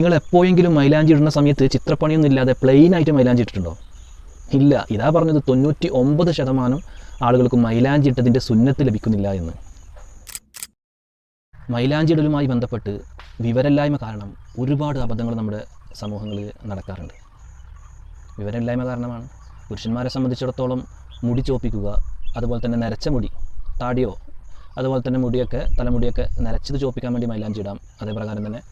നിങ്ങൾ എപ്പോഴെങ്കിലും മൈലാഞ്ചി ഇടുന്ന സമയത്ത് ചിത്രപ്പണിയൊന്നും ഇല്ലാതെ പ്ലെയിൻ ആയിട്ട് മൈലാഞ്ചി ഇട്ടിട്ടുണ്ടോ? ഇല്ല. ഇതാ പറഞ്ഞത് 99% ആളുകൾക്ക് മൈലാഞ്ചി ഇട്ടതിൻ്റെ സുന്നത്ത് ലഭിക്കുന്നില്ല എന്ന്. മൈലാഞ്ചി ഇടലുമായി ബന്ധപ്പെട്ട് വിവരമില്ലായ്മ കാരണം ഒരുപാട് അബദ്ധങ്ങൾ നമ്മുടെ സമൂഹങ്ങളിൽ നടക്കാറുണ്ട്. വിവരമില്ലായ്മ കാരണമാണ്. പുരുഷന്മാരെ സംബന്ധിച്ചിടത്തോളം മുടി ചോപ്പിക്കുക, അതുപോലെ തന്നെ നരച്ച മുടി, താടിയോ അതുപോലെ തന്നെ മുടിയൊക്കെ തലമുടിയൊക്കെ നരച്ചത് ചോപ്പിക്കാൻ വേണ്ടി മൈലാഞ്ചി ഇടാം. അതേപ്രകാരം തന്നെ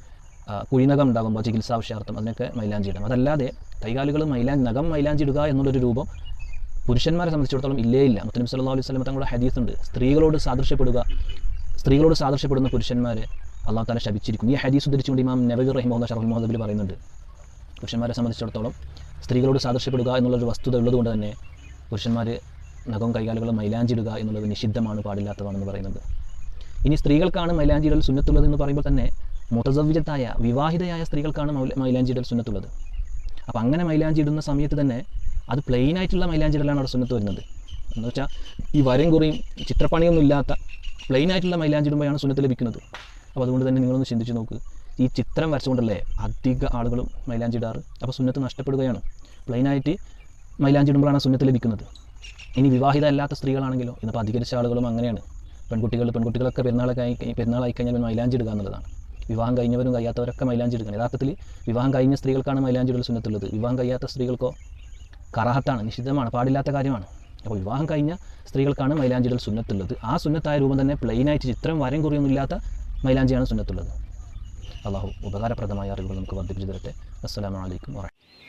കുഴിനകം ഉണ്ടാകുമ്പോൾ ചികിത്സാവശ്യാർത്ഥം അതിനൊക്കെ മൈലാഞ്ചി ഇടാം. അതല്ലാതെ കൈകാലുകൾ നഖം മൈലാഞ്ചി ഇടുക എന്നുള്ളൊരു രൂപം പുരുഷന്മാരെ സംബന്ധിച്ചിടത്തോളം ഇല്ലേ ഇല്ല. മുത്തനബി സല്ലല്ലാഹു അലൈഹി വസല്ലം തങ്ങളുടെ ഹദീസുണ്ട്, സ്ത്രീകളോട് സാദൃശ്യപ്പെടുന്ന പുരുഷന്മാരെ അള്ളാഹു തആല ശപിച്ചിരിക്കും. ഈ ഹദീസ് ഉദ്ധരിച്ചുകൊണ്ട് ഇമാം നവവി റഹിമഹുല്ലാഹ് ശറഹുൽ മുഹദ്ദിബിൽ പറയുന്നുണ്ട്, പുരുഷന്മാരെ സംബന്ധിച്ചിടത്തോളം സ്ത്രീകളോട് സാദൃശ്യപ്പെടുക എന്നുള്ളൊരു വസ്തുത ഉള്ളതുകൊണ്ട് തന്നെ പുരുഷന്മാർ നഖവും കൈകാലുകളും മൈലാഞ്ചി ഇടുക എന്നുള്ളത് നിഷിദ്ധമാണ്, പാടില്ലാത്തതാണെന്ന് പറയുന്നുണ്ട്. ഇനി സ്ത്രീകൾക്കാണ് മൈലാഞ്ചി ഇടൽ സുന്നത്തുള്ളത് എന്ന് പറയുമ്പോൾ തന്നെ മുതസവ്വിജത്തായ വിവാഹിതയായ സ്ത്രീകൾക്കാണ് മൈലാഞ്ചി ഇടൽ സുന്നത്തുള്ളത്. അപ്പോൾ അങ്ങനെ മൈലാഞ്ചി ഇടുന്ന സമയത്ത് തന്നെ അത് പ്ലെയിൻ ആയിട്ടുള്ള മൈലാഞ്ചി ഇടലാണ് അവിടെ സുന്നത്ത് വരുന്നത്. എന്ന് വെച്ചാൽ ഈ വരയും കുറിയും ചിത്രപ്പണിയൊന്നും ഇല്ലാത്ത പ്ലെയിൻ ആയിട്ടുള്ള മൈലാഞ്ചി ഇടുമ്പോഴാണ് സുന്നത്ത് ലഭിക്കുന്നത്. അപ്പോൾ അതുകൊണ്ട് തന്നെ നിങ്ങളൊന്ന് ചിന്തിച്ച് നോക്ക്, ഈ ചിത്രം വരച്ചുകൊണ്ടല്ലേ അധിക ആളുകളും മൈലാഞ്ചി ഇടാറ്. അപ്പോൾ സുന്നത്ത് നഷ്ടപ്പെടുകയാണ്. പ്ലെയിനായിട്ട് മൈലാഞ്ചി ഇടുമ്പോഴാണ് സുന്നത്ത് ലഭിക്കുന്നത്. ഇനി വിവാഹിത അല്ലാത്ത സ്ത്രീകളാണെങ്കിലോ, ഇന്നിപ്പോൾ അധികരിച്ച ആളുകളും അങ്ങനെയാണ്. പെൺകുട്ടികളൊക്കെ പെരുന്നാളായി കഴിഞ്ഞാൽ മൈലാഞ്ചി ഇടുക എന്നുള്ളതാണ്. വിവാഹം കഴിഞ്ഞവരും കഴിയാത്തവരൊക്കെ മൈലാഞ്ചി എടുക്കണം. യഥാർത്ഥത്തിൽ വിവാഹം കഴിഞ്ഞ സ്ത്രീകൾക്കാണ് മൈലാഞ്ചി ഇടൽ സുന്നത്തുള്ളത്. വിവാഹം കഴിയാത്ത സ്ത്രീകൾക്കോ കറാഹത്താണ്, നിഷിദ്ധമാണ്, പാടില്ലാത്ത കാര്യമാണ്. അപ്പോൾ വിവാഹം കഴിഞ്ഞ സ്ത്രീകൾക്കാണ് മൈലാഞ്ചി ഇടൽ സുന്നത്തുള്ളത്. ആ സുന്നത്തായ രൂപം തന്നെ പ്ലെയിനായിട്ട് ചിത്രം വരയും കുറിയൊന്നും ഇല്ലാത്ത മൈലാഞ്ചിയാണ് സുന്നത്തുള്ളത്. അള്ളാഹു ഉപകാരപ്രദമായ അറിവുകൾ നമുക്ക് വർദ്ധിപ്പിച്ചു തരട്ടെ. അസ്സലാമു അലൈക്കും വറഹ്മത്തുള്ളാഹി.